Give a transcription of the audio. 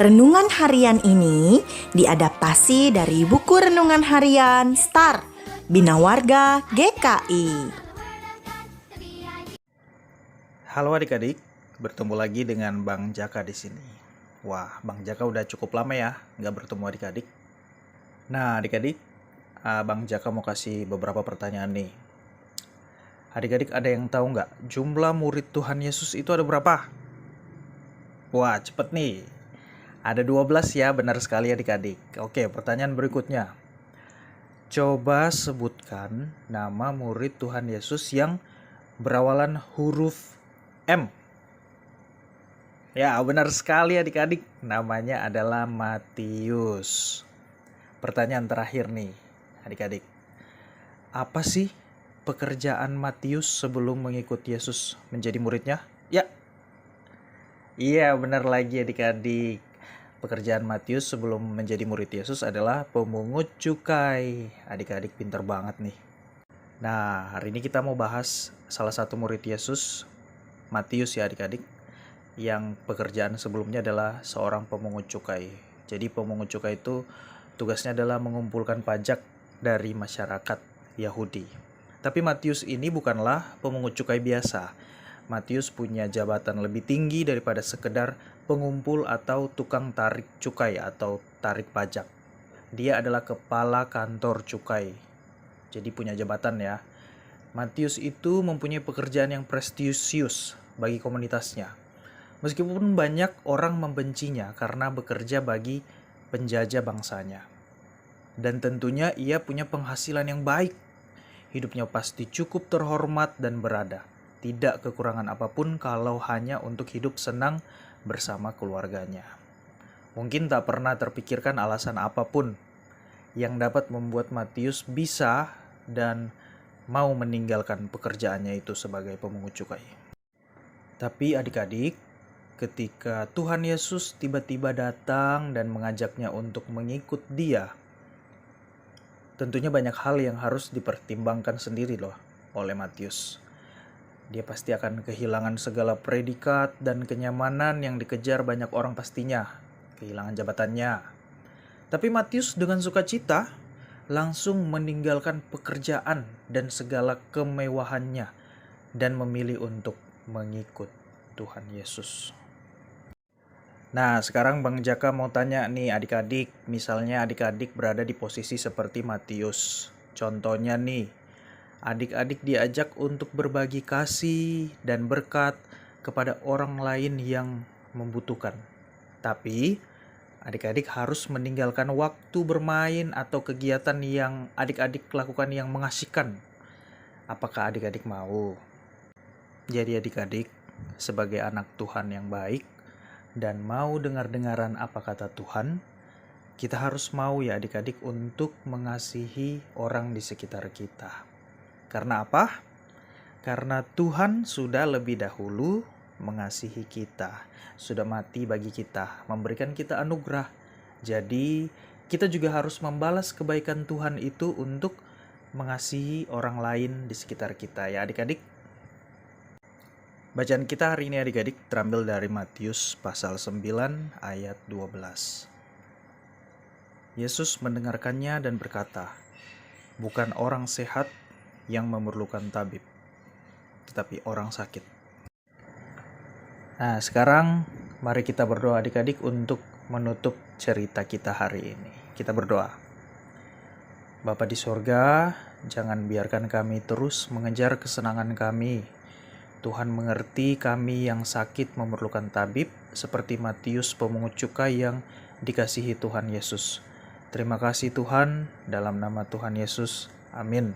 Renungan harian ini diadaptasi dari buku renungan harian Star Bina Warga GKI. Halo adik-adik, bertemu lagi dengan Bang Jaka di sini. Wah, Bang Jaka udah cukup lama ya nggak bertemu adik-adik. Nah adik-adik, Bang Jaka mau kasih beberapa pertanyaan nih. Adik-adik ada yang tahu nggak jumlah murid Tuhan Yesus itu ada berapa? Wah, cepet nih. Ada 12 ya, benar sekali adik-adik. Oke, pertanyaan berikutnya. Coba sebutkan nama murid Tuhan Yesus yang berawalan huruf M. Ya, benar sekali adik-adik. Namanya adalah Matius. Pertanyaan terakhir nih, adik-adik. Apa sih pekerjaan Matius sebelum mengikut Yesus menjadi muridnya? Ya. Iya, benar lagi adik-adik. Pekerjaan Matius sebelum menjadi murid Yesus adalah pemungut cukai. Adik-adik pintar banget nih. Nah, hari ini kita mau bahas salah satu murid Yesus, Matius ya adik-adik, yang pekerjaan sebelumnya adalah seorang pemungut cukai. Jadi pemungut cukai itu tugasnya adalah mengumpulkan pajak dari masyarakat Yahudi. Tapi Matius ini bukanlah pemungut cukai biasa. Matius punya jabatan lebih tinggi daripada sekedar pengumpul atau tukang tarik cukai atau tarik pajak. Dia adalah kepala kantor cukai. Jadi punya jabatan ya. Matius itu mempunyai pekerjaan yang prestisius bagi komunitasnya. Meskipun banyak orang membencinya karena bekerja bagi penjajah bangsanya. Dan tentunya ia punya penghasilan yang baik. Hidupnya pasti cukup terhormat dan berada. Tidak kekurangan apapun kalau hanya untuk hidup senang bersama keluarganya. Mungkin tak pernah terpikirkan alasan apapun yang dapat membuat Matius bisa dan mau meninggalkan pekerjaannya itu sebagai pemungut cukai. Tapi adik-adik, ketika Tuhan Yesus tiba-tiba datang dan mengajaknya untuk mengikut Dia, tentunya banyak hal yang harus dipertimbangkan sendiri loh oleh Matius. Dia pasti akan kehilangan segala predikat dan kenyamanan yang dikejar banyak orang pastinya. Kehilangan jabatannya. Tapi Matius dengan sukacita langsung meninggalkan pekerjaan dan segala kemewahannya dan memilih untuk mengikut Tuhan Yesus. Nah, sekarang Bang Jaka mau tanya nih adik-adik. Misalnya adik-adik berada di posisi seperti Matius. Contohnya nih, adik-adik diajak untuk berbagi kasih dan berkat kepada orang lain yang membutuhkan. Tapi adik-adik harus meninggalkan waktu bermain atau kegiatan yang adik-adik lakukan yang mengasihkan. Apakah adik-adik mau? Jadi adik-adik sebagai anak Tuhan yang baik dan mau dengar-dengaran apa kata Tuhan, kita harus mau ya adik-adik untuk mengasihi orang di sekitar kita. Karena apa? Karena Tuhan sudah lebih dahulu mengasihi kita, sudah mati bagi kita, memberikan kita anugerah. Jadi kita juga harus membalas kebaikan Tuhan itu untuk mengasihi orang lain di sekitar kita ya adik-adik. Bacaan kita hari ini adik-adik terambil dari Matius pasal 9 ayat 12. Yesus mendengarkannya dan berkata, "Bukan orang sehat yang memerlukan tabib, tetapi orang sakit." Nah, sekarang mari kita berdoa adik-adik untuk menutup cerita kita hari ini. Kita berdoa. Bapa di sorga, jangan biarkan kami terus mengejar kesenangan kami. Tuhan mengerti kami yang sakit memerlukan tabib, seperti Matius pemungut cukai yang dikasihi Tuhan Yesus. Terima kasih Tuhan, dalam nama Tuhan Yesus. Amin.